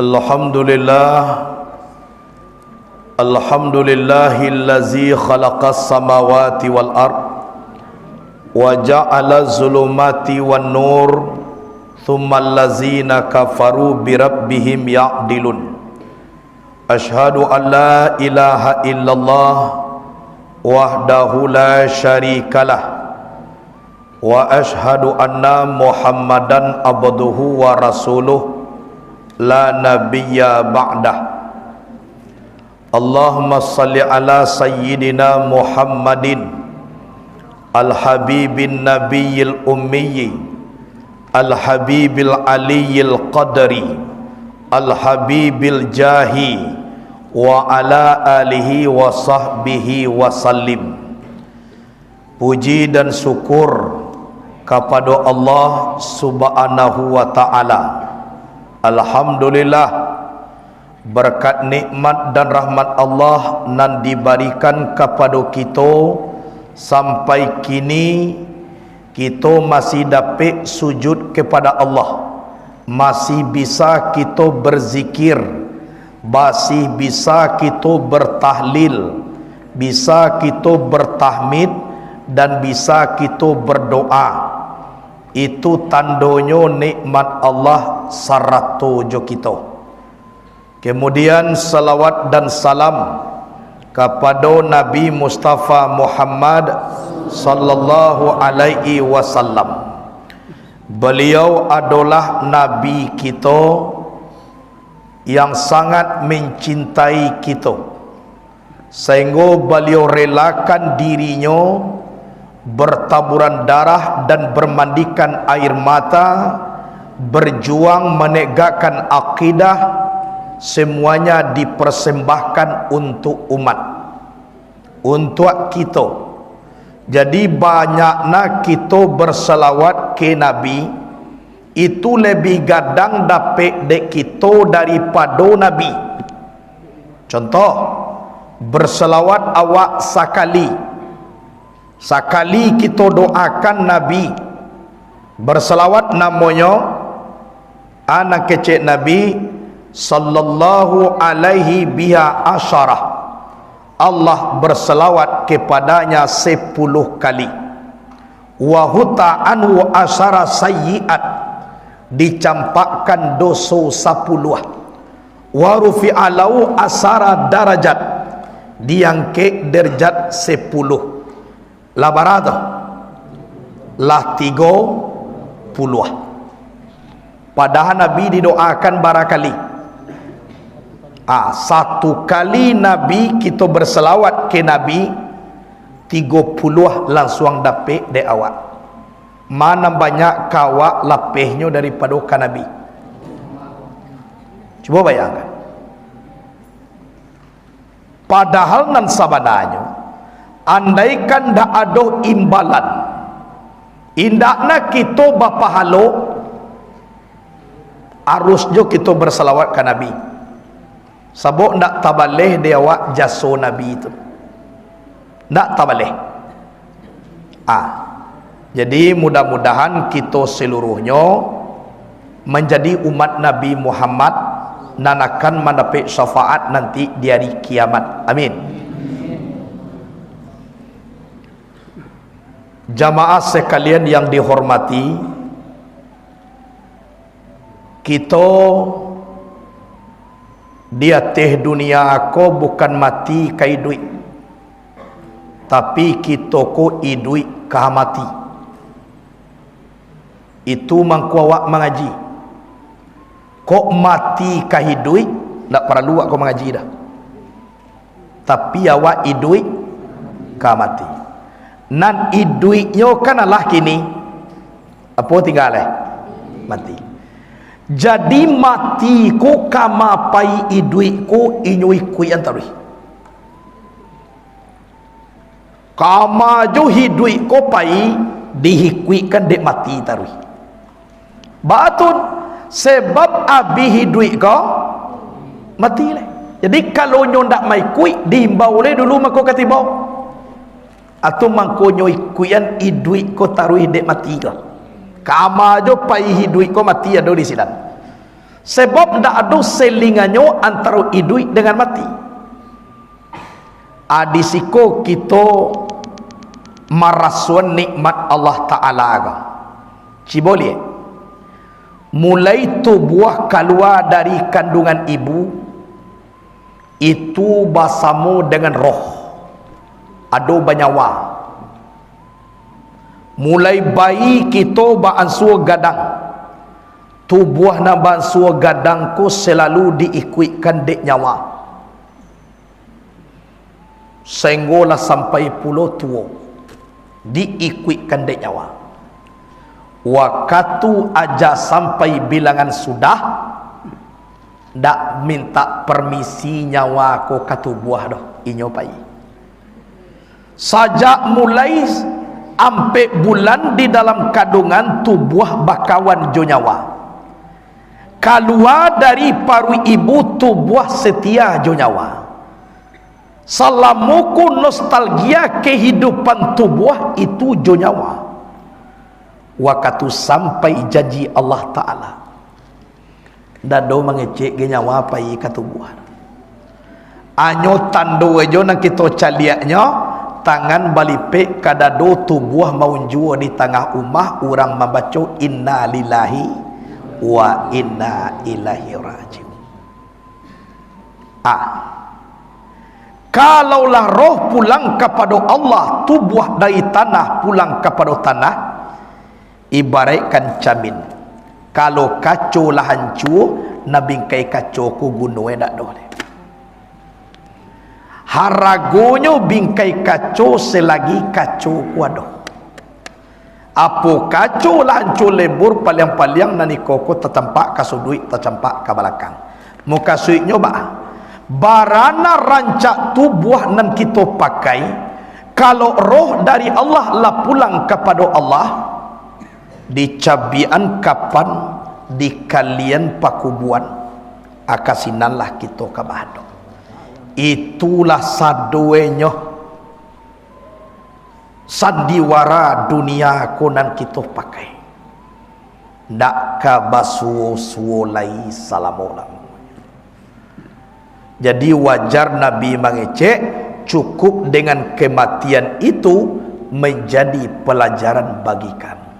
Alhamdulillah, alhamdulillahillazi khalaqas samawati wal ard wa ja'ala zulumati wan nur thummal ladzina kafaru bi rabbihim ya'dilun. Asyhadu an la ilaha illallah wahdahu la syarikalah wa asyhadu anna muhammadan abduhu wa rasuluh la nabiyya ba'dah. Allahumma salli ala sayyidina Muhammadin al-habibin nabiyil ummiyi al-habibil aliyil qadri al-habibil jahi wa ala alihi wa sahbihi wa sallim. Puji dan syukur kepada Allah subhanahu wa ta'ala. Alhamdulillah, berkat nikmat dan rahmat Allah nan diberikan kepada kita sampai kini kita masih dapat sujud kepada Allah, masih bisa kita berzikir, masih bisa kita bertahlil, bisa kita bertahmid dan bisa kita berdoa. Itu tandanya nikmat Allah saratu jo kita. Kemudian salawat dan salam kepada Nabi Mustafa Muhammad sallallahu alaihi wasallam. Beliau adalah nabi kita yang sangat mencintai kita, sehingga beliau relakan dirinya bertaburan darah dan bermandikan air mata, berjuang menegakkan akidah, semuanya dipersembahkan untuk umat, untuk kita. Jadi banyaknya kita berselawat ke Nabi, itu lebih gadang dapat dek kita daripada Nabi. Contoh, berselawat awak sakali kita doakan Nabi, berselawat namanya anak kecil Nabi sallallahu alaihi biha asyarah. Allah berselawat kepadanya 10 kali. Wa huta anhu asyara sayyiat, dicampakkan dosa 10. Wa rufi'alau asara darajat, diangkat derajat 10. La barada lah 30. Padahal Nabi didoakan barakali. Satu kali Nabi kita berselawat ke Nabi 30 langsung dapat de awak. Mana banyak kawak lapehnya daripada ke Nabi. Coba bayangkan. Padahal nan sabananya, andaikan dak ada imbalan, indakna kita bapahalo, harusnya kita berselawat ke Nabi. Sabuk ndak tabaleh dia awak jasa Nabi itu, ndak tabaleh. Jadi mudah-mudahan kita seluruhnya menjadi umat Nabi Muhammad dan akan mendapat syafaat nanti di hari kiamat. Amin. Jamaah sekalian yang dihormati, kita di atas dunia aku bukan mati kai duit, tapi kita ko idui kah mati. Itu mangku awak mengaji. Kok mati kah idui, tak perlu awak mengaji dah. Tapi awak idui kah mati. Nan iduitnya kan Allah kini apa tinggal mati. Jadi mati ku kama pai iduitku inyui ku antari. Kama jo hidui ko pai dihikuikan dek mati tarui. Batun sebab abi hidui ko mati le. Jadi kalau nyo ndak mai kui diimbau le dulu mako katibau. Atau mangko nyoi kuyan idui ko tarui dek mati ko. Kama jo pai hidui ko mati ada di sidan. sebab ndak ada selingannya antara hidup dengan mati. Adisiko kita marasuan nikmat Allah Ta'ala agak ciboleh mulai tubuh keluar dari kandungan ibu itu bersama dengan roh ada banyawa. Mulai bayi kita baansur gadang tubuh na baansur gadang ku selalu diikutkan dek nyawa sehinggalah sampai pulau tua diikutkan dek nyawa. Waktu aja sampai bilangan sudah ndak minta permisi nyawa ko katubuah doh inyo pai. Sajak mulai ampe bulan di dalam kandungan tubuh bakawan jo nyawa. Keluar dari paru ibu tubuh setia jo nyawa. Salamuku nostalgia kehidupan tubuh itu jo nyawa. Waktu sampai janji Allah Ta'ala dado mengecek ke nyawa pai katubuhan anyo tando aja nak kita caliaknya tangan balipe kadado tubuh maunjua di tengah umah orang membaca inna lillahi wa inna ilaihi rajiun. Kalaulah roh pulang kepada Allah, tubuh dari tanah pulang kepada tanah, ibaratkan camin. Kalau kacau lah hancur, nabi kai kacau ku gunung dak boleh. Haragonya bingkai kacau selagi kacau ku ada. Apa kacau lah hancur lebur paling-paling nani koko tertempak kasudui tercampak ke belakang. Muka suiknya bah. Barana rancak tubuh nan kita pakai, kalau roh dari Allah lah pulang kepada Allah, dicabian kapan di kalian pakubuan akasinanlah kita kabahdo. Itulah sadoenyo sandiwara dunia konan kita pakai. Ndak kabasuo lai salamualaikum. Jadi wajar Nabi mengecek cukup dengan kematian itu menjadi pelajaran bagi kami.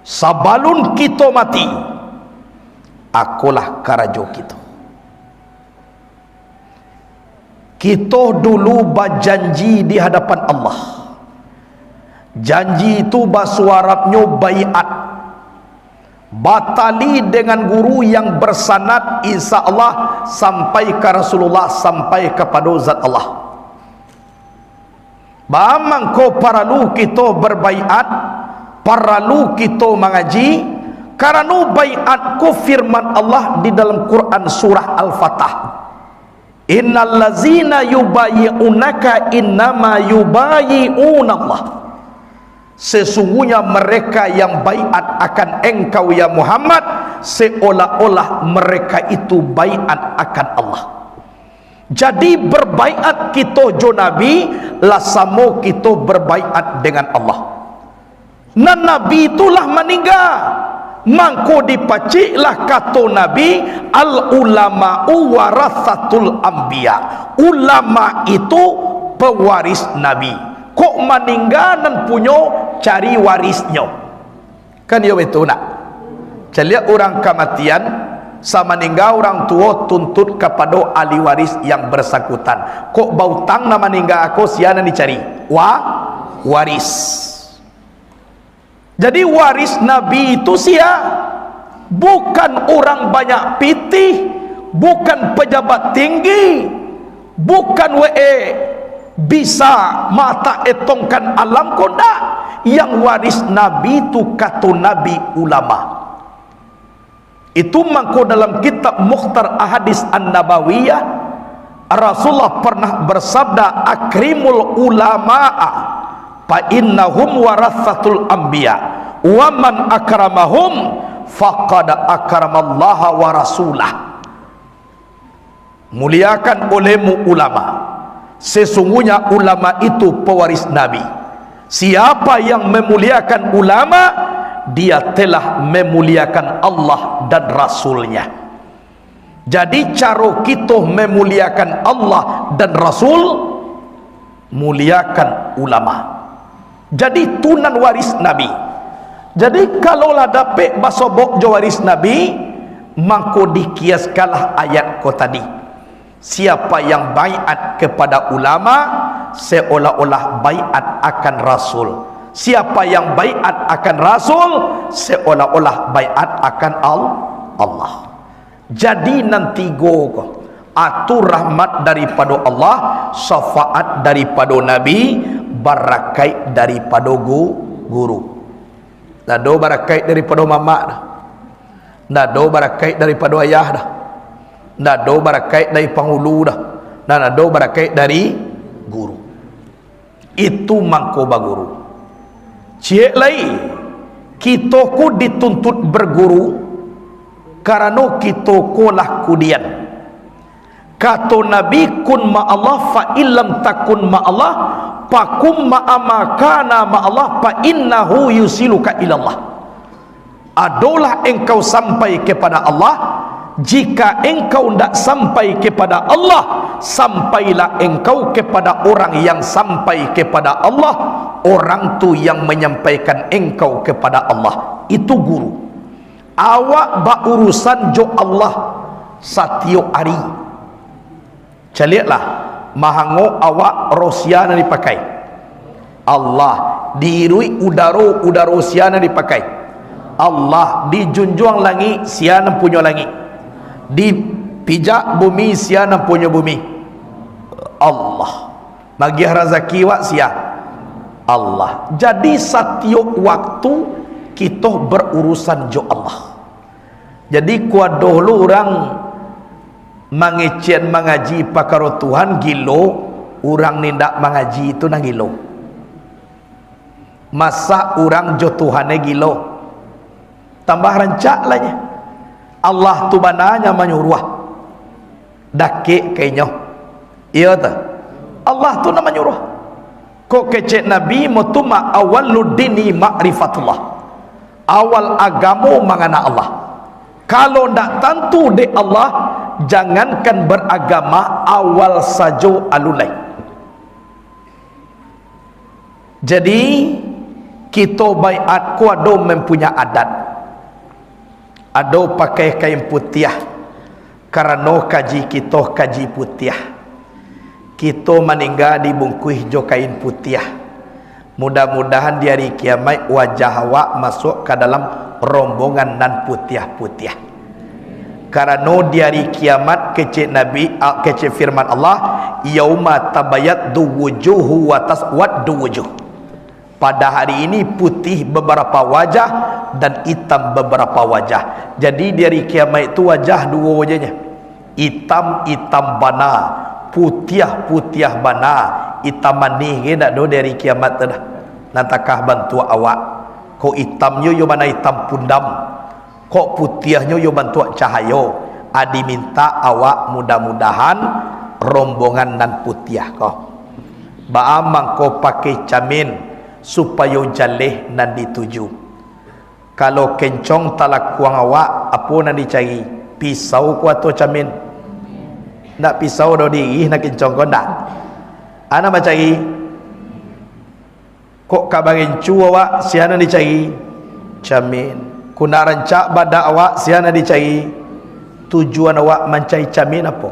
Sabalun kita mati, akulah karajo kita. Kita dulu berjanji di hadapan Allah. Janji itu bahasa Arabnya baiat. Batali dengan guru yang bersanad insya Allah sampai ke Rasulullah, sampai kepada zat Allah. Bamang ko paralu kita berbaiat, paralu kita mengaji, karena baiat ko firman Allah di dalam Quran surah Al-Fatah. Innal ladzina yubayyi'unaka innama yubayyi'una Allah. Sesungguhnya mereka yang baiat akan engkau ya Muhammad, seolah-olah mereka itu baiat akan Allah. Jadi berbaiat kita jo Nabi lah samo kita berbaiat dengan Allah. Nan Nabi itulah meninggal, mangko dipaciklah kata Nabi, al ulama'u warathatul anbiya. Ulama itu pewaris Nabi. Kok meninggal dan punya cari warisnya, kan ya betul nak. Jadi orang kematian sama meninggal, orang tua tuntut kepada ahli waris yang bersangkutan. Kok bautang nama meninggal aku siapa dicari waris. Jadi waris Nabi itu bukan orang banyak pitih, bukan pejabat tinggi, bukan bisa mata etongkan alam konda. Yang waris Nabi itu kata Nabi ulama. Itu mangko dalam kitab Mukhtar Ahadis An-Nabawiyah, Rasulullah pernah bersabda, akrimul ulama'a fa innahum warathatul anbiya wa man akramahum faqad akramallaha wa rasulah. Muliakan olehmu ulama, sesungguhnya ulama itu pewaris Nabi. Siapa yang memuliakan ulama, dia telah memuliakan Allah dan Rasulnya. Jadi cara kita memuliakan Allah dan Rasul, muliakan ulama. Jadi tunan waris Nabi. Jadi kalaulah dapat basobok jo waris Nabi, maka dikiaskalah ayat ko tadi. Siapa yang baiat kepada ulama seolah-olah baiat akan Rasul. Siapa yang baiat akan Rasul seolah-olah baiat akan Allah. Jadi nanti go atur rahmat daripada Allah, syafaat daripada Nabi, barakat daripada guru. Nado barakat daripada mamak dah. Nado barakat daripada ayah dah. Nado barakat dari penghulu dah. Nado barakat dari guru. Itu mangkoba guru. Cik lain, kita ku dituntut berguru karena kita kolah kudian. Kata Nabi, kun ma'allah fa illam takun ma'allah fakum ma'amakana ma'allah fa innahu yusiluka ilallah. Adalah engkau sampai kepada Allah. Jika engkau tidak sampai kepada Allah, sampailah engkau kepada orang yang sampai kepada Allah. Orang tu yang menyampaikan engkau kepada Allah. Itu guru. Awak berurusan jo Allah setiap hari. Caliatlah mahango awak rosiana dipakai. Allah dirui udara siana dipakai. Allah dijunjung langit siana punya langit. Dipijak bumi siana punya bumi. Allah bagi rezeki wak sia Allah. Jadi setiap waktu kita berurusan jo Allah. Jadi kuat dulu orang mengecen mengaji pakar Tuhan gilo, orang nindak mengaji itu nang gilo. Masa orang jo Tuhane gilo, tambah rancak lahnya. Allah tu bananya menyuruh dake kayaknya iya tak Allah tu nama nyuruh kok kecek Nabi mutuma awaludini ma'rifatullah, awal agamu mengana Allah. Kalau ndak tentu de Allah, jangankan beragama awal sajo alulai. Jadi kita baiat kuado mempunyai adat. Ado pakai kain putih karena kaji kita kaji putih. Kita meninggal dibungkus jo kain putih. Mudah-mudahan di hari kiamat wajah awak masuk ke dalam rombongan nan putih-putih. Karena di hari kiamat kecek Nabi kecek firman Allah, yauma tabayyaddu wujuhu wa taswaddu wujuh. Pada hari ini putih beberapa wajah dan hitam beberapa wajah. Jadi di hari kiamat itu wajah dua wajahnya. Hitam bana, putih bana, hitam manih ke tak do dari kiamat tu dah. Nantakah bantu awak. Kok hitamnya yo mana hitam pundam. Kok putihnya yo bantu cahaya. Adi minta awak mudah-mudahan rombongan nan putih kau. Baamang kau pakai camin supaya jaleh nan dituju. Kalau kencong talak kuang awak, apa nan dicari? Pisau ku atau camin? Nak pisau dah diri nak kencong kau ndak? Ana macari. Kok kabarin cu awak siana dicari? Camin. Ku nak rancak badak awak siana dicari? Tujuan awak mencari camin apa?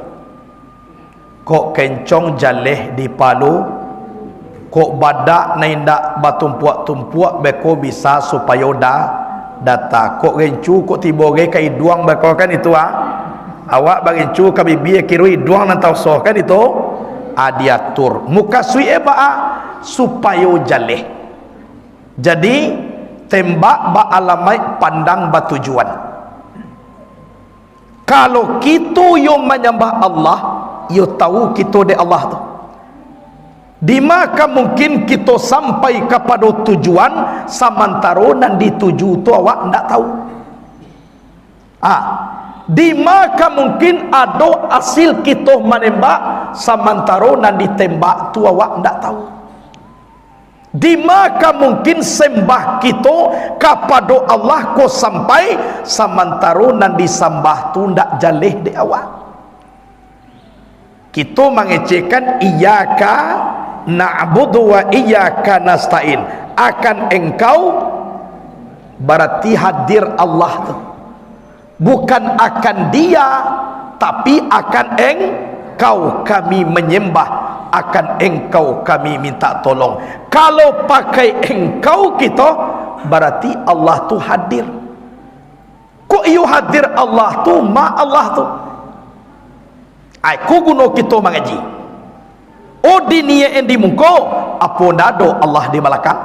Kok kencong jaleh di palu? Kok badak naindak batumpuak-tumpuak beko bisa supaya data. Kok rencu kok tiba ge kai duang beko kan itu awak barencu ka bibi kirui duang nan tau soh kan itu diatur muka sui supaya jaleh. Jadi tembak ba alamai pandang ba tujuan. Kalau kita yo menyembah Allah, yo tahu kita de Allah tu. Di maka mungkin kita sampai kepada tujuan samantara nan dituju tu awak ndak tahu. Di maka mungkin ada hasil kita menembak samantara nan ditembak tu awak ndak tahu. Di maka mungkin sembah kita kepada Allah ko sampai samantaro nan disembah tu ndak jaleh di awal. Kita mengecehkan iyyaka na'budu wa iyyaka nasta'in. Akan engkau berarti hadir Allah tu. Bukan akan dia, tapi akan engkau kami menyembah, akan engkau kami minta tolong. Kalau pakai engkau kita, berarti Allah tu hadir. Kok you hadir Allah tu, ma Allah tu. Aku guna kita mengaji. Oh di niat yang di muka, apa nado Allah di belakang.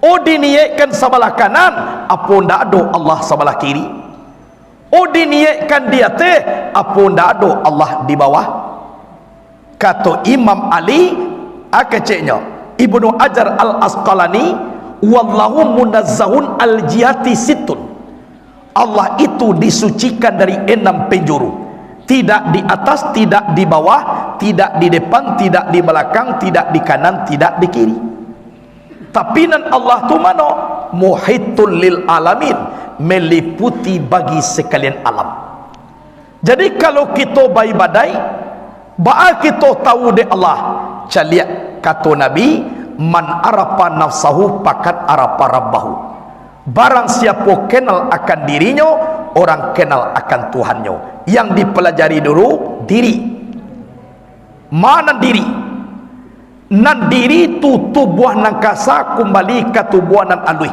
Oh diniatkan sebelah kanan, apa ndak ada Allah sebelah kiri. Oh diniatkan di atas, apa ndak ada Allah di bawah. Kata Imam Ali akeceknya Ibnu Hajar Al-Asqalani, wallahu munazzahun al-jihati situn. Allah itu disucikan dari 6 penjuru. Tidak di atas, tidak di bawah, tidak di depan, tidak di belakang, tidak di kanan, tidak di kiri. Tapi nan Allah tu mana? Muhitul lil alamin, meliputi bagi sekalian alam. Jadi kalau kita badai, baal kita tahu de Allah. Caliak kata Nabi, man arafa nafsahu pakat arafa rabbahu. Barang siapa kenal akan dirinya, orang kenal akan Tuhannya. Yang dipelajari dulu diri. Mana diri? Nan diri tu tubuh nan kasa kembali ke tubuh nan alui.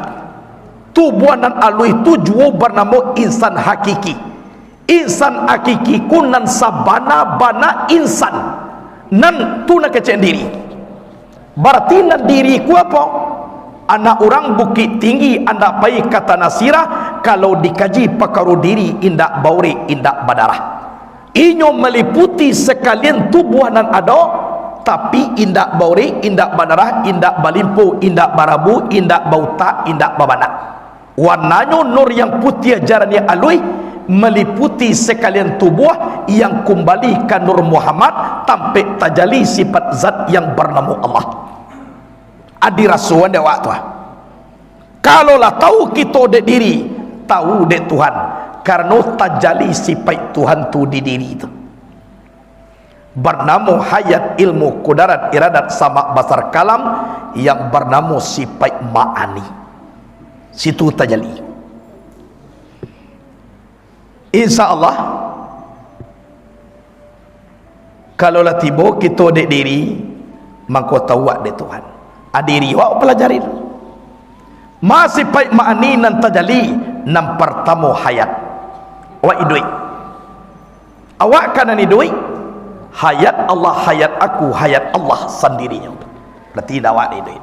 Tubuh nan alui tu jua bernama insan hakiki. Insan hakiki ku nan sabana bana insan. Nan tu nak kecek diri. Berarti nan diri ku apa? Anak orang Bukit Tinggi anda pai kata nasirah, kalau dikaji perkara diri indak bauri indak badarah. Inyo meliputi sekalian tubuh nan ada, tapi indak bauri, indak badarah, indak balimpo, indak barabu, indak bauta, indak babana. Warnanya nur yang putih ajaran yang alui meliputi sekalian tubuh yang kembali ke nur Muhammad tampik tajali sifat zat yang bernama Allah. Adi rasuan dia waktu. Kalau lah tahu kita dek diri, tahu dek Tuhan, karena tajali sifat Tuhan tu di diri itu. Bernama hayat ilmu kudarat iradat sama basar kalam yang bernama sifat ma'ani. Situ tajali. InsyaAllah kalau lah tiba kita dek diri, maka tahu dek Tuhan. Adiri wak pelajari masih sifat ma'ani nan tajali nan pertama hayat wa idui. Awak kanan idui hayat Allah, hayat aku, hayat Allah sendirinya. Berarti awak hidup.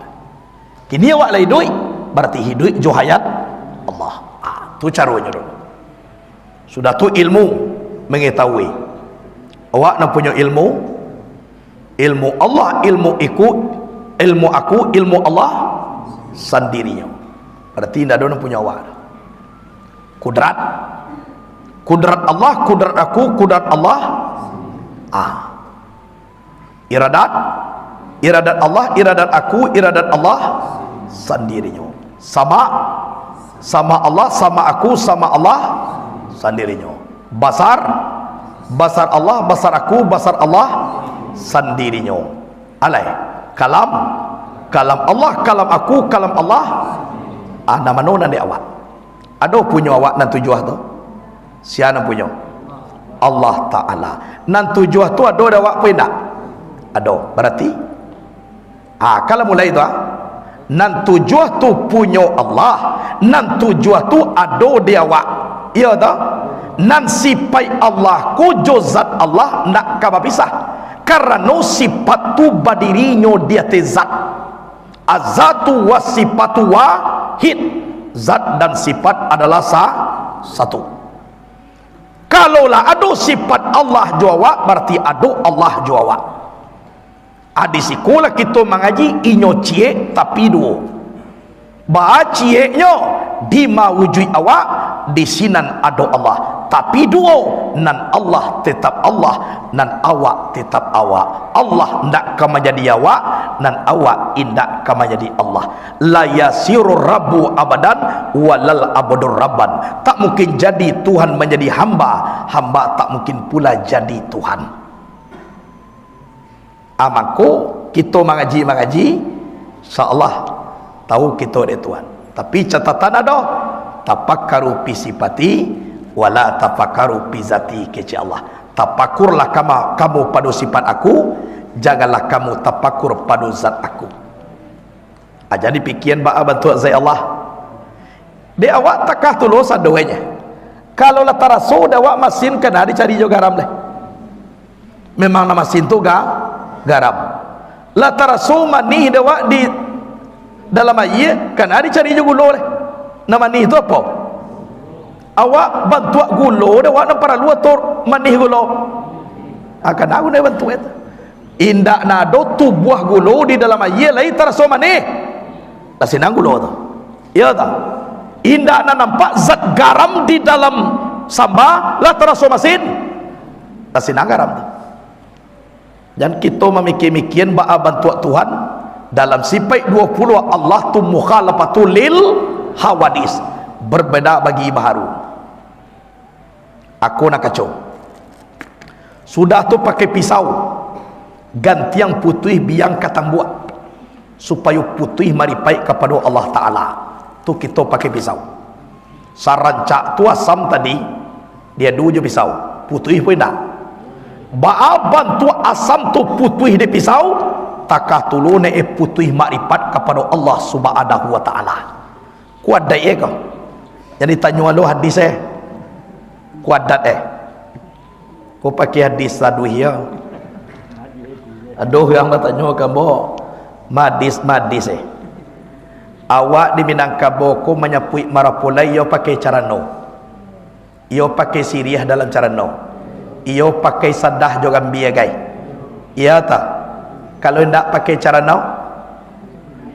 Kini awak lah hidup, berarti hidup jo hayat Allah. Tu caranya dulu. Sudah tu ilmu mengetahui. Awak nak punya ilmu, ilmu Allah, ilmu ikut, ilmu aku, ilmu Allah sendirinya. Berarti tidak ada nak punya awak. Kudrat, kudrat Allah, kudrat aku, kudrat Allah. Iradat, iradat Allah, iradat aku, iradat Allah sendirinya. Sama, sama Allah, sama aku, sama Allah sendirinya. Basar, basar Allah, basar aku, basar Allah sendirinya. Alai, kalam, kalam Allah, kalam aku, kalam Allah. Nama mana di awak? Ada punya awak nan tujuh tu? Siapa punya? Allah Ta'ala. Nan tujuh tu ada awak pun tak? Ada. Berarti kalau mulai tu nan tujuh tu punya Allah, nan tujuh tu ada di awak. Iya tak? Nan sifat Allah ku juzat Allah nak kaba pisah. Karena sifat tu badirinya dia tezat. Azatu wa sifatu wahid. Zat dan sifat adalah satu. Kalaulah ada sifat Allah jawab, berarti ada Allah jawab. Di sekolah kita mengaji inyo cie tapi dua. Bacieknya di mawujud awak di sinan ado Allah, tapi duo nan Allah tetap Allah, nan awak tetap awak. Allah ndak kama jadi awak, nan awak indak kama jadi Allah. La yasirur rabbu abadan walal abadur rabban. Tak mungkin jadi Tuhan menjadi hamba, hamba tak mungkin pula jadi Tuhan. Amako kita mengaji insyaallah tahu kita ada Tuhan, tapi catatan ada tafakkaru fi sifati wala tafakkaru fi zati kece Allah. Tafakurlah kamu pada sifat aku, janganlah kamu tafakur pada zat aku. Jadi pikiran ba bantu zat Allah de awak takah tulus adoanya. Kalau la taraso awak masin kena dicari jo garam deh, memang nama masin tu garam. La taraso manih de awak di dalam ayat kan ada cari je gulo leh. Nama ni itu apa? Awak bantu gulo dah awak nak para luar tor manih gulo. Akan aku nak bantu itu. Indak nado tu buah gulo di dalam ayat lain terasa manih. Tak senang gulo tu. Ya tak? Indak nak nampak zat garam di dalam sambal lah terasa masin. Tak senang garam tu. Dan kita memikir-mikir ba'a bantu Tuhan dalam sifat 20 Allah tu mukhalafatul lil hawadis, berbeda bagi baharu. Aku nak kacau sudah tu pakai pisau ganti yang putih biang katang buat supaya putih maripai kepada Allah Ta'ala tu kita pakai pisau. Sarancak tu asam tadi dia dua je pisau putih pun dah ba'a bantu asam tu putih di pisau takah tulu ne putih makrifat kepada Allah Subhanahu wa taala. Kuat dai ke? Jadi tanya lu hadis kuat dat kau pakai hadis sadu ya. Aduh yang tanya kamu madis awak di Minangkabau ko menyapui marapulai yo pakai cara no. Yo pakai siriah dalam cara no. Yo pakai sadah juga biagai. Iya tak? Kalau tidak pakai cara nau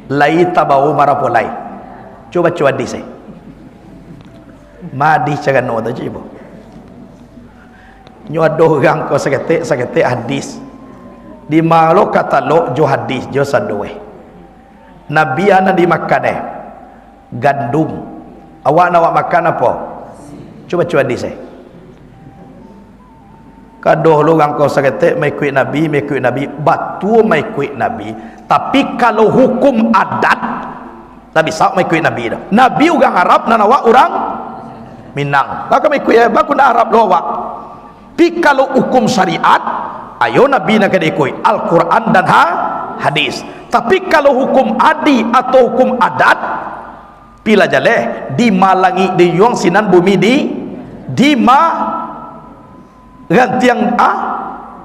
lai tabau marapulai. Coba di saya madi cara nau tu cibo nyodoh orang ko sakete hadis di malo kata lo jo hadis jo sadoe nabi ana di makan gandum awak makan apa coba di saya kadoh lu orang kau sakete mengikut nabi batu mengikut nabi, tapi kalau hukum adat tak bisa mengikut nabi dah. Nabi orang Arab dan awak orang Minang maka mengikut ya baku nak Arab lo awak. Tapi kalau hukum syariat ayo nabi nak ikut Al-Quran dan hadis. Tapi kalau hukum adi atau hukum adat pila jaleh di malangi di yuang sinan bumi di ma gantiang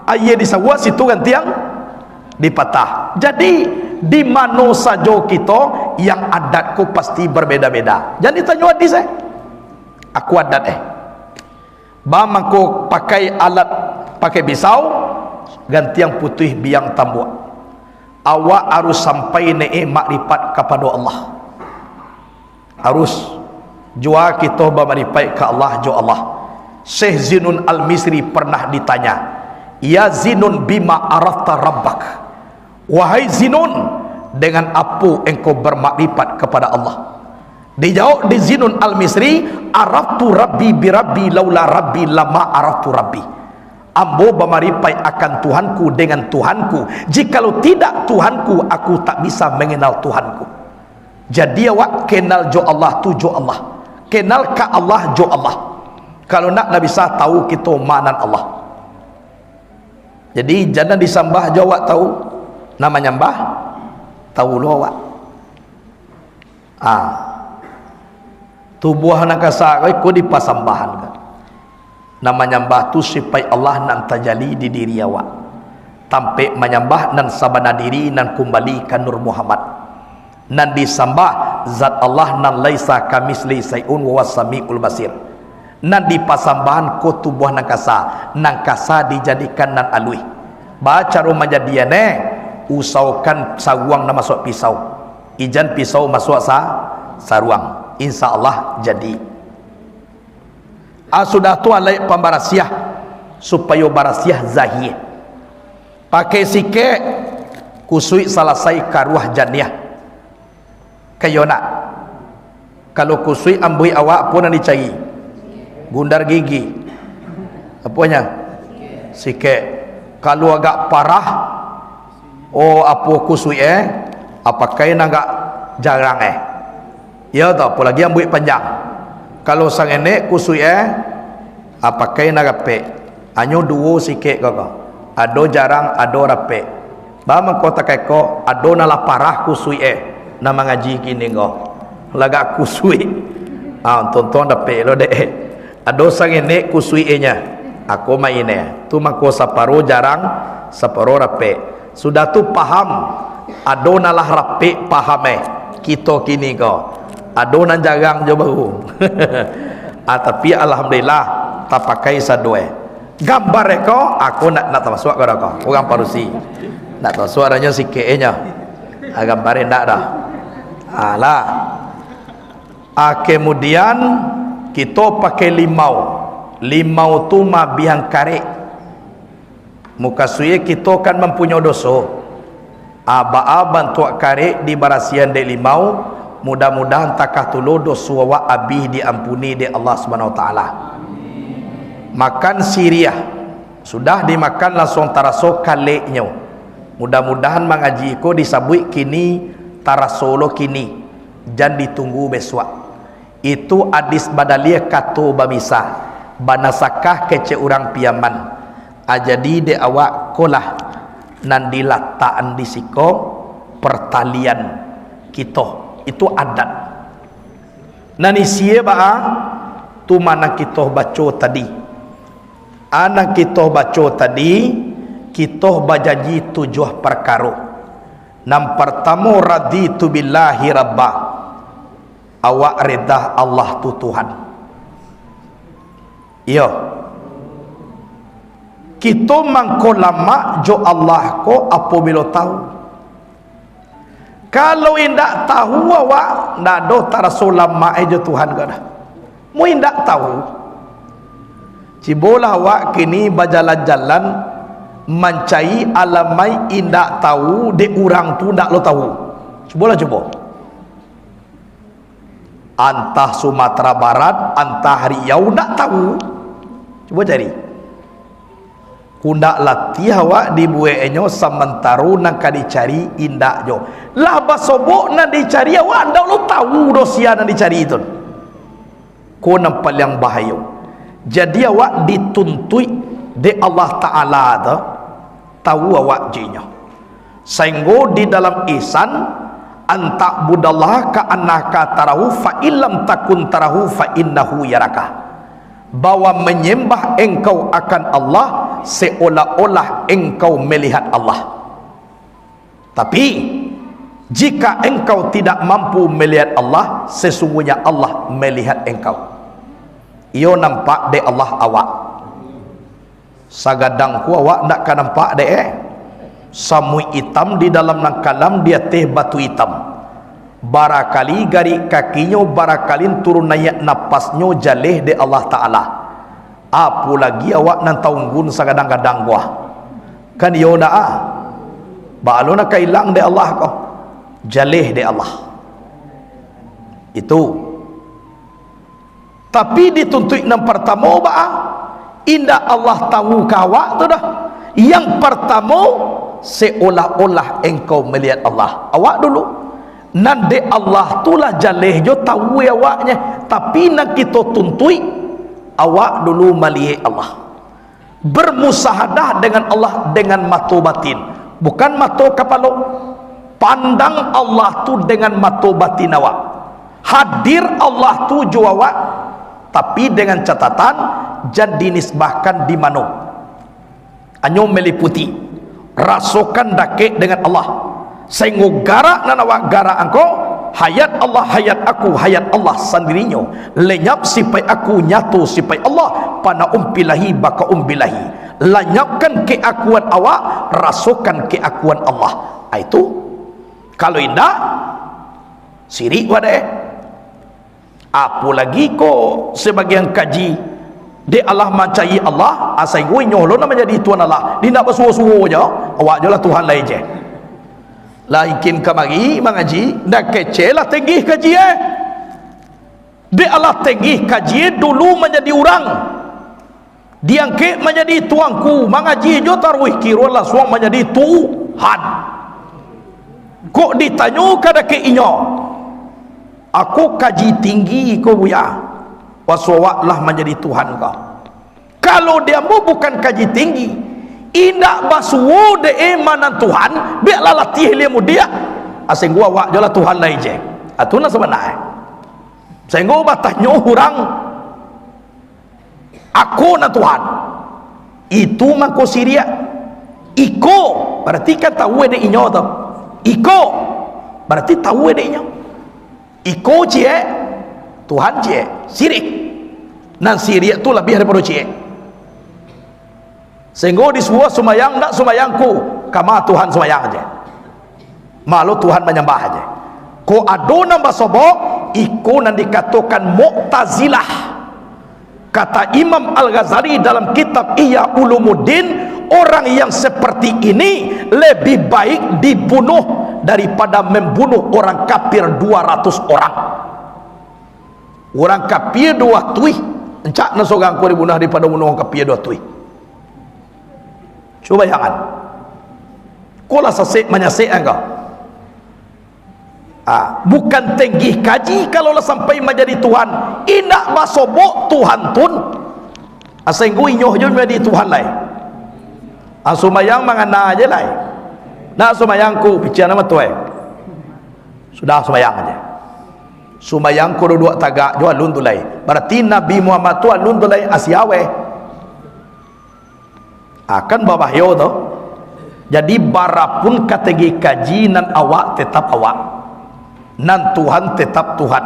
ayat disawat situ gantiang dipatah. Jadi di mana saja kita yang adatku pasti berbeda-beda. Jadi tanya hadis aku adat bamangku pakai alat pakai pisau gantiang putih biang tambuk. Awak harus sampai makrifat kepada Allah. Harus jua kita bermakrifat ke Allah jo Allah. Syekh Zinun Al-Misri pernah ditanya, ya Zinun bima arafta rabbak, wahai Zinun dengan apa engkau bermakrifat kepada Allah? Dijawab di Zinun Al-Misri, araftu rabbi bi rabbi laula rabbi lama araftu rabbi. Ambo bermakrifat akan Tuhanku dengan Tuhanku, jikalau tidak Tuhanku aku tak bisa mengenal Tuhanku. Jadi awak kenal jo Allah tu jo Allah, kenal ka Allah jo Allah. Kalau nak bisa tahu kita mana Allah. Jadi jangan disambah jawab tahu nama nyambah tahu lo awak. Tubuh nak kasar ko dipasambahan kan. Nama nyambah tu supaya Allah nan tajali di diri awak. Tampe menyambah nan sabana diri nan kembali ke Nur Muhammad. Nan disambah zat Allah nan laisa kamisli sayun wa samiul basir. Nan dipasambahan ko tubuh nangkasa dijadikan nan alui. Baca rumah jadiane usaukan sawang na masuk pisau. Ijan pisau masuk saruang, insyaallah jadi. Sudah tu alai pembarasiah supaya barasiah zahir. Pakai sikit kusui selesai karuah janiah. Kayo nak. Kalau kusui ambui awak pun nak dicari. Gundar gigi. Apanya? Sikit. Kalau agak parah, apa kusui apakah yang agak jarang ya tak, apa lagi ambui panjang. Kalau sang enek kusui apakah yang rapi, hanya dua sikit kau. Ado jarang, ado rapi. Bama kota keko, ado nala parah kusui nama ngaji kini kau. Lagak kusui. Tonton rapi lo deh. Ado sang enek kusui nya. Aku main tu mako saparo jarang, saparo rapi. Sudah tu paham. Ado nala rapi paham kita kini kau. Adonan jarang je baru. Tapi alhamdulillah tak pakai sadue. Gambar aku nak termasuk kau. Orang Parusi. Nak termasuk adanya sikitnya. Gambar ndak dah. Alah. Kemudian kita pakai limau. Limau tu mabiang karek. Muka suye kita kan mempunyai dosa. Bantu karek di barasian de limau. Mudah-mudahan takah tulu dosa wa abih diampuni di Allah Subhanahu wa taala. Makan siriah sudah dimakan langsung taraso kaleknya. Mudah-mudahan mengaji ko disabui kini tarasolo kini dan ditunggu besok. Itu hadis badalia kato babisa banasakah kece urang piaman. Jadi de awak kolah nan dilataan disiko pertalian kita. Itu adat. Nani siye ba tu mana kita baca tadi. Anak kita baca tadi, kita berjanji 7 perkara. Nam pertama raditu billahi rabba. Awak reda Allah tu Tuhan. Ya. Kita mangko lama jo Allah ko apabila tahu. Kalau indak tahu awak ndak do tarasul lama aja Tuhan gak dah. Mu indak tahu. Cibola awak kini berjalan-jalan mencari alamai indak tahu de orang tu ndak lo tahu. Coba. Antah Sumatera Barat, antah Riau ndak tahu. Coba cari. Kundak latih awak dibuatnya sementara nak dicari indak jo. Lah basobok nak dicari awak ndak lo tahu dosia nak dicari itu. Ko nampak yang bahaya. Jadi awak dituntui de Allah Taala tu tahu awak jinya. Sehingga di dalam ihsan anta budallah ka annaka tarahu fa illam takun tarahu fa innahu yaraka. Bahwa menyembah engkau akan Allah seolah-olah engkau melihat Allah. Tapi jika engkau tidak mampu melihat Allah, sesungguhnya Allah melihat engkau. Ia nampak de Allah awak. Sagadang ku awak nak kan nampak de samui hitam di dalam nangkalam dia teh batu hitam. Barakali gari kakinya barakalin turun naik napasnya jaleh de Allah Ta'ala. Apa lagi awak nan taunggun sagadang-gadang buah. Kan yo dah balo nak hilang de Allah kau. Jaleh de Allah. Itu. Tapi dituntut yang pertama indah Allah tahu kawak tu dah. Yang pertama seolah-olah engkau melihat Allah. Awak dulu. Nande Allah tulah jaleh jo tahu awaknya, tapi nak kita tuntui awak dulu melihat Allah, bermusahadah dengan Allah dengan mata batin, bukan mata kepala. Pandang Allah tu dengan mata batin awak, hadir Allah tu jo awak, tapi dengan catatan jadi nisbahkan di mana anyo meliputi rasakan dakik dengan Allah. Sehingga garak dan awak garak engkau hayat Allah hayat aku hayat Allah sendirinya lenyap sipai aku nyatu sipai Allah pana umpilahi baka umpilahi lenyapkan keakuan awak rasakan keakuan Allah. Itu kalau indah sirik wadah Apa lagi ko sebagian kaji de Allah mancai Allah asai gue nyolo nama jadi tuan Allah dia nak bersuruh-suruh je awak je lah Tuhan lain je laikin kamari mengaji nak kecil lah tinggi kaji de Allah tinggi kaji dulu menjadi orang diangkat menjadi tuanku mengaji je taruh kira lah suang menjadi Tuhan kok ditanya kada ke inyo aku kaji tinggi ko buya waswaklah menjadi Tuhan kau. Kalau dia mau bukan kaji tinggi, indak basuwo de emanan Tuhan, biarlah latih ilmu dia. Asing gua wak jola Tuhan lain je. Atuna sebenarnya. Sehingga batahnya orang aku na Tuhan. Itu mako Syria. Iko berarti kan tahu de inyo tu. Iko berarti tahu de inyo. Iko je Tuhan je sirik nan sirik tu lebih daripada cik sehingga disuruh sumayang nak sumayangku kama Tuhan sumayang aja malu Tuhan menyembah aja ko ado nambah sobok iku nan dikatakan Mu'tazilah kata Imam Al-Ghazali dalam kitab Ihya Ulumuddin orang yang seperti ini lebih baik dibunuh daripada membunuh orang kafir 200 orang. Orang kafir dua tuih encak na seorang ku dibunuh daripada bunuh orang kafir dua tuih. Cuba jangan kau lah sesek menyesek engkau bukan tinggi kaji kalau lah sampai menjadi Tuhan indak masobok Tuhan tun asing ku inyoh je menjadi Tuhan lain sumayang mangana aja lain nak sumayangku pikiran nama tuai sudah sumayang aja sumayang kudu dua tagak jo alun tulai berarti Nabi Muhammad tu alun tulai asiawe akan babahyo tu jadi barapun kategi kaji nan awak tetap awak nan Tuhan tetap Tuhan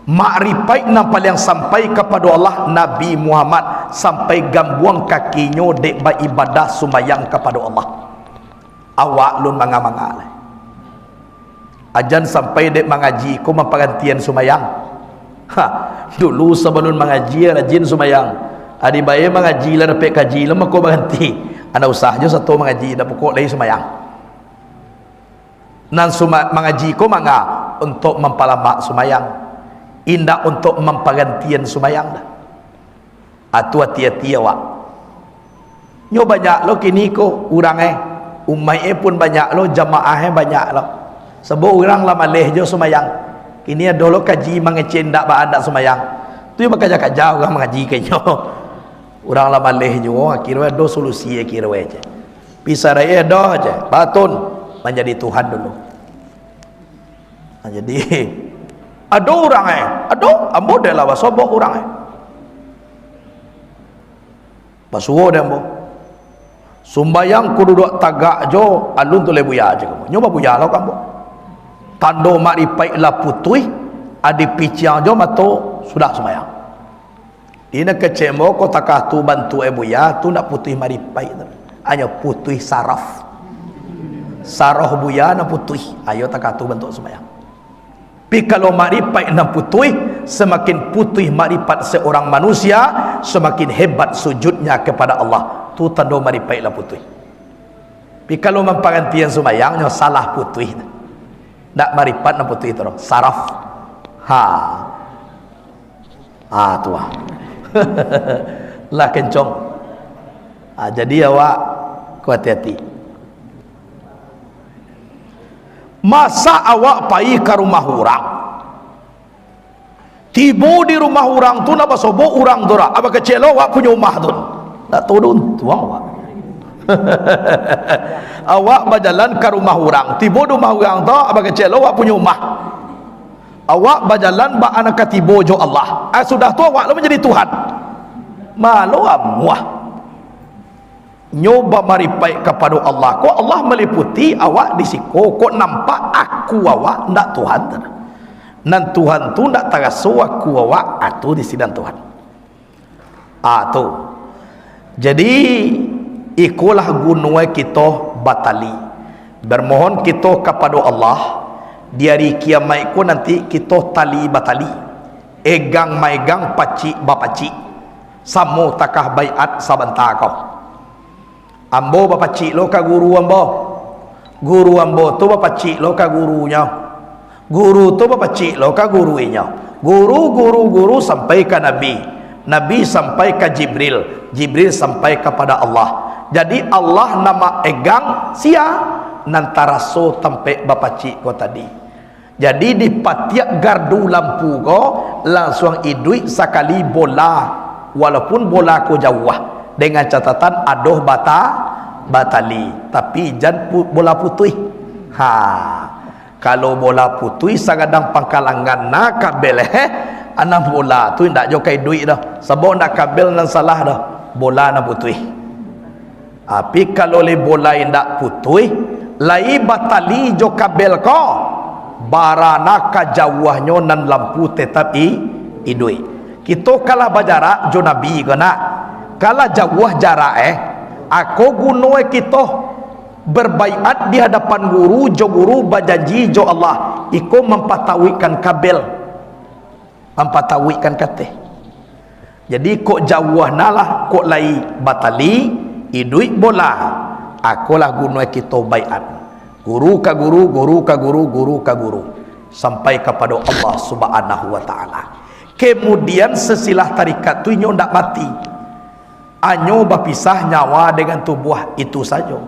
makrifat nan paling sampai kepada Allah Nabi Muhammad sampai gambuang kakinya dek beribadah sumayang kepada Allah awak lun manga-manga ajan sampai dek mengaji ko memperhatian sumayang dulu sebelum mengaji rajin sumayang adi baye mengaji lah dapat kaji lah mako berhenti ana usah je satu mengaji dah pokok lain sumayang nan mengaji ko manga untuk mempalamak sumayang indak untuk memperhatian sumayang dah atu hati-hati awak nyo banyak lo kini ko urang umai pun banyak lo jamaah banyak lo sebab orang lah malih je sumayang kini dulu kaji mengecen tak bahan tak sumayang tu yang berkaja-kaja orang mengaji kayaknya orang lah malih je akhirnya ada solusi akhirnya je pisah raya dah je batun menjadi Tuhan dulu jadi ada orang ada ambo dah lah sobok orang basuh dia ambo sumbayang kudu duk tagak jo alun tu le buya je kamu nyoba buya lah kamu tando makrifat lah putui adi piciang jo mato sudah semayang dina kecemo ko takah tu bantu buya tu nak putui makrifat hanya putui saraf buya na putui ayo takah tu bantu semayang pi kalau makrifat na putui semakin putih makrifat seorang manusia semakin hebat sujudnya kepada Allah tu tando makrifat lah putui pi kalau memperhatian semayangnya salah putui tak marifat na putih terus saraf tu lah kencong jadi awak ku hati-hati masa awak pai ke rumah orang tiba di rumah orang tu nak basobo orang tu apa kecil awak punya rumah tu tak turun tuang awak awak berjalan ke rumah orang tiba di rumah orang tu apa kecil awak punya rumah awak berjalan ba anak tiba jo Allah sudah tu awak menjadi Tuhan malu amuah nyoba marifat kepada Allah kok Allah meliputi awak di siku kok nampak aku awak ndak Tuhan nan Tuhan tu ndak terasa aku awak atau di sidang Tuhan tu jadi ikulah gunung kita batali bermohon kita kepada Allah di hari kiamat ku nanti kita tali batali egang maegang pacik bapacik samo takah baiat sabanta kau ambo bapacik lo ka guru ambo tu bapacik lo ka gurunya, guru tu bapacik lo ka gurunya, guru sampai ke Nabi sampai ke Jibril sampai kepada Allah. Jadi Allah nama egang sia nantara so tempe bapacik ko tadi. Jadi di patiak gardu lampu ko langsung idui sekali bola, walaupun bola ko jauh, dengan catatan adoh batali, tapi jangan bola putih. Kalau bola putih sagadang pangkalangan nak kabel anak bola tu ndak jo kai duit dah, sebab nak kabel nan salah dah, bola na putih. Tapi kalau le bola ndak putih lai batali jo kabel ko barana ka jauhnya nan lampu tetap idui. Kita kalah berjarak jo Nabi kena kalah jauh jarak aku gunoi kita berbaiat di hadapan guru berjanji jo Allah iko mempatawikan kabel, mempatawikan kate. Jadi kok jauh nalah kok lai batali idui bola akulah gunoi kita baiat guru ka guru sampai kepada Allah Subhanahu wa taala. Kemudian sesilah tarikat tu nyo ndak mati, anyo berpisah nyawa dengan tubuh itu saja.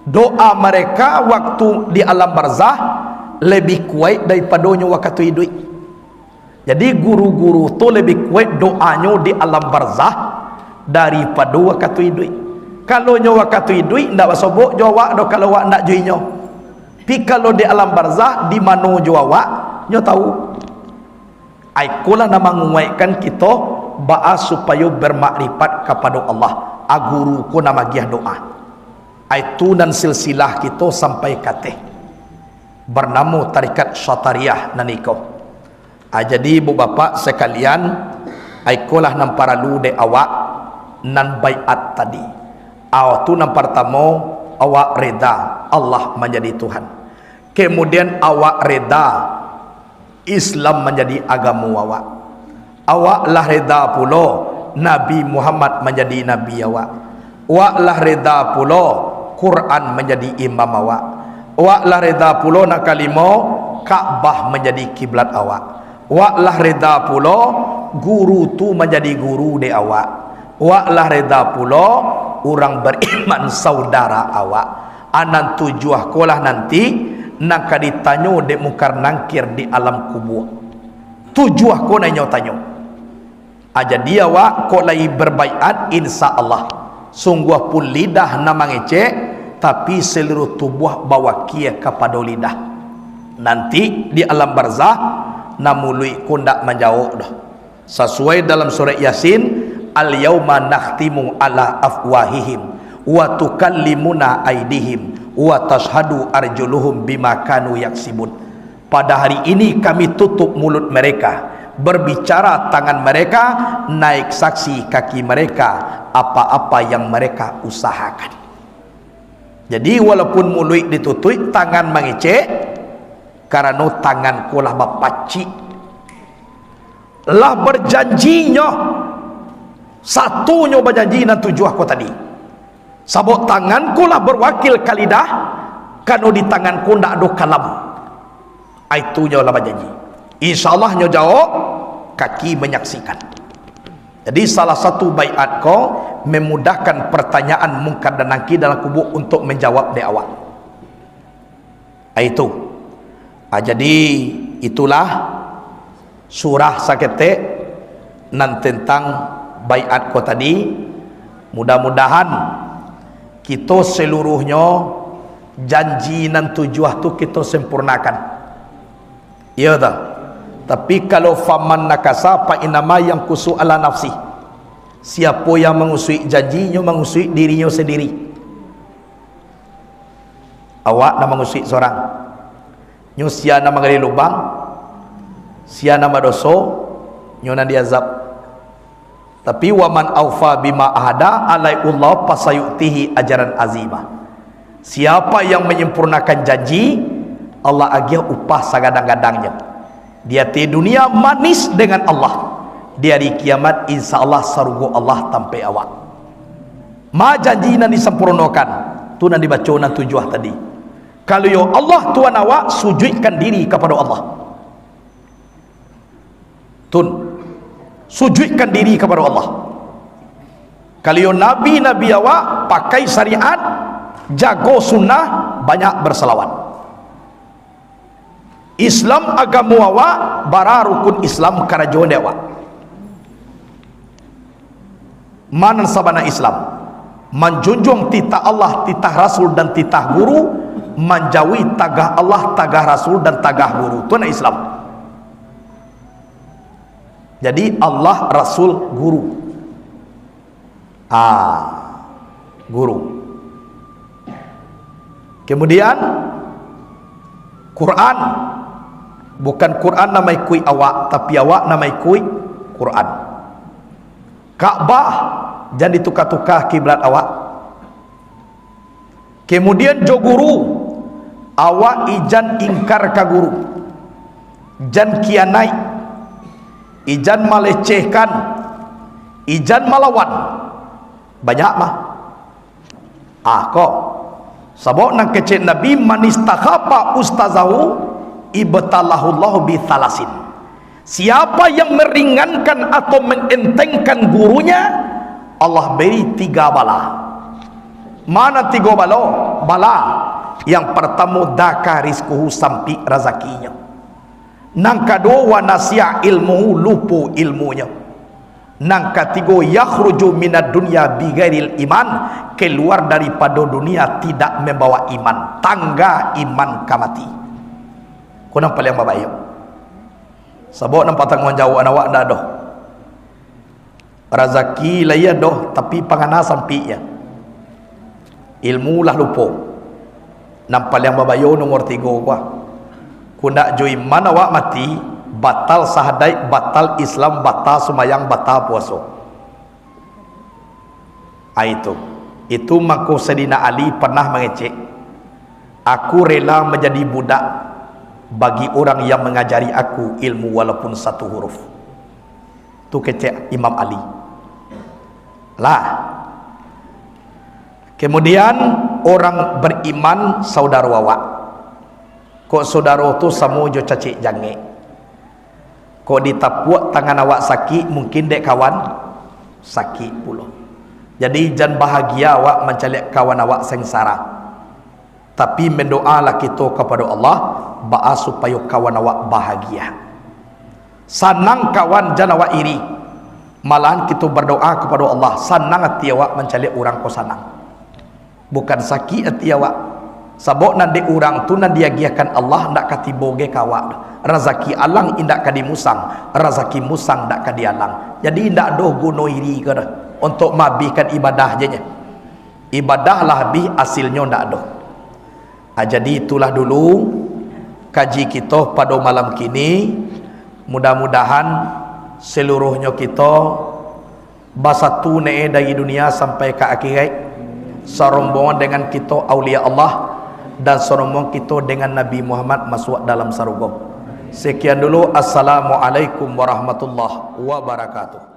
Doa mereka waktu di alam barzah lebih kuat daripada nyo waktu hidup. Jadi guru-guru tu lebih kuat doanya di alam barzah daripada waktu hidup. Kalau nyo waktu hidup ndak basobok jawab do kalau wak ndak juinyo. Tapi kalau di alam barzah di mana jawab nyo tahu. Aikulah nama menguatkan kita ba'a supaya bermakrifat kepada Allah. Aguru ku nama giah doa. Itu dan silsilah kita sampai kateh bernama tarikat Syatariyah naniko. Jadi ibu bapa sekalian, aikulah nam paralu de awak nan baiat tadi. Tu nam pertama awak reda Allah menjadi Tuhan. Kemudian awak reda Islam menjadi agama awak. Awak lah reda pula Nabi Muhammad menjadi nabi awak. Awak lah reda pula Quran menjadi imam awak. Awak lah reda pula nak kalimo Ka'bah menjadi kiblat awak. Awak lah reda pula guru tu menjadi guru de awak. Awak lah reda pula orang beriman saudara awak. Anan tujuah kolah nanti nak ditanyo de mungkar nangkir di alam kubur. Tujuah ko nanyo tanyo. Jadi awak ko lai berbaiat insya-Allah. Sungguh pun lidah nama ngecek, tapi seluruh tubuh bawa kia kepada lidah. Nanti di alam barzah namului ko ndak menjauh dah. Sesuai dalam surah Yasin, al-yauma nakhtimu ala afwahihim wa tukallimuna aydihim wa tashhadu arjuluhum bima kanu yaksibun. Pada hari ini kami tutup mulut mereka, berbicara tangan mereka, naik saksi kaki mereka apa-apa yang mereka usahakan. Jadi walaupun mulut ditutup, tangan mengecek karena tangan kulah bapacik lah berjanjinya satunya berjanji dan tujuh aku tadi. Sabot tanganku lah berwakil kalidah, kanu di tanganku ndak ada kalam. Itu nyo lah berjanji. Insyaallah nyo jawab kaki menyaksikan. Jadi salah satu baiat ko memudahkan pertanyaan mungkar dan nakir dalam kubur untuk menjawab di awal. Itu. Jadi itulah surah sakete nan tentang baiat ko tadi. Mudah-mudahan kita seluruhnya janji nan tujuah tu kita sempurnakan. Iya tak? Tapi kalau faman nakasa fa inama yang kusu ala nafsi. Siapa yang mengusui janjinya mengusui dirinya sendiri. Awak nak mengusui seorang. Nyo sia nama gali lubang. Sia nama doso, nyo nan diazab. Tapi waman aufa bima ahada alaiullah pasayutihi ajaran azimah. Siapa yang menyempurnakan janji, Allah agih upah sagadang-gadangnya. Dia di dunia manis dengan Allah, di hari kiamat insya-Allah sarugo Allah tampai awak. Ma janjina disempurnakan. Tu nan dibaca nan tujuh tadi. Kalau yo Allah tuan awak sujudkan diri kepada Allah. Tun sujudkan diri kepada Allah. Kalau yo nabi-nabi awak pakai syariat, jago sunnah, banyak berselawat. Islam agama awak bara rukun Islam karajon awak. Manan sabana Islam menjunjung titah Allah, titah Rasul dan titah guru, menjauhi tagah Allah, tagah Rasul dan tagah guru. Itu Islam. Jadi Allah, Rasul, guru. Guru. Kemudian Quran. Bukan Quran namai kui awak, tapi awak namai kui Quran. Kaabah jangan ditukar-tukar kiblat awak. Kemudian jo guru, awak ijan ingkar ka guru, jan kianai, ijan melecehkan, ijan melawan. Banyak mah. Kok sabok nang kecil Nabi manistakhapa ustazahu ibtalahullahu bi thalasin. Siapa yang meringankan atau mengentengkan gurunya, Allah beri 3 bala. Mana 3 bala? Yang pertama daka rizkuhu sampai rezakinya. Nang kedua wa nasi'a ilmuhu lupu ilmunya. Nang ketiga yakhruju minad dunya bighairil iman, keluar daripada dunia tidak membawa iman, tangga iman kamati. Kunang paling babayok. Sebab nampak tanggungjawab awak dah doh. Rezeki laya doh, tapi pangana sampai ya. Ilmu lah lupa. Nampak yang babayok nomor 3 gua. Kundak jui mana awak mati, batal sahadai, batal Islam, batal semayang, batal puasa. Itu maka Sayyidina Ali pernah mengecek, aku rela menjadi budak bagi orang yang mengajari aku ilmu walaupun 1 huruf. Tu kecek Imam Ali lah. Kemudian orang beriman saudara awak. Kok saudara tu semua jo cacik jange. Kok ditapuak tangan awak sakit, mungkin dek kawan sakit pula. Jadi jangan bahagia awak mencari kawan awak sengsara. Tapi mendoalah kita kepada Allah ba'a supaya kawan awak bahagia. Sanang kawan jangan awak iri. Malahan kita berdoa kepada Allah, sanang hati awak mencari orang ko sanang. Bukan sakit hati awak. Sebab nanti orang tu nanti diagiakan Allah ndak katiboge kawak. Rezeki alang indak kadi musang, rezeki musang ndak kadi alang. Jadi ndak doh guno iri ke untuk mabihkan ibadah je nya. Ibadah lah habis hasilnya ndak doh. Jadi itulah dulu kaji kita pada malam kini. Mudah-mudahan seluruhnya kita basatu ne dari dunia sampai ke akhirat, serombongan dengan kita aulia Allah dan serombongan kita dengan Nabi Muhammad masuk dalam surga. Sekian dulu. Assalamualaikum warahmatullahi wabarakatuh.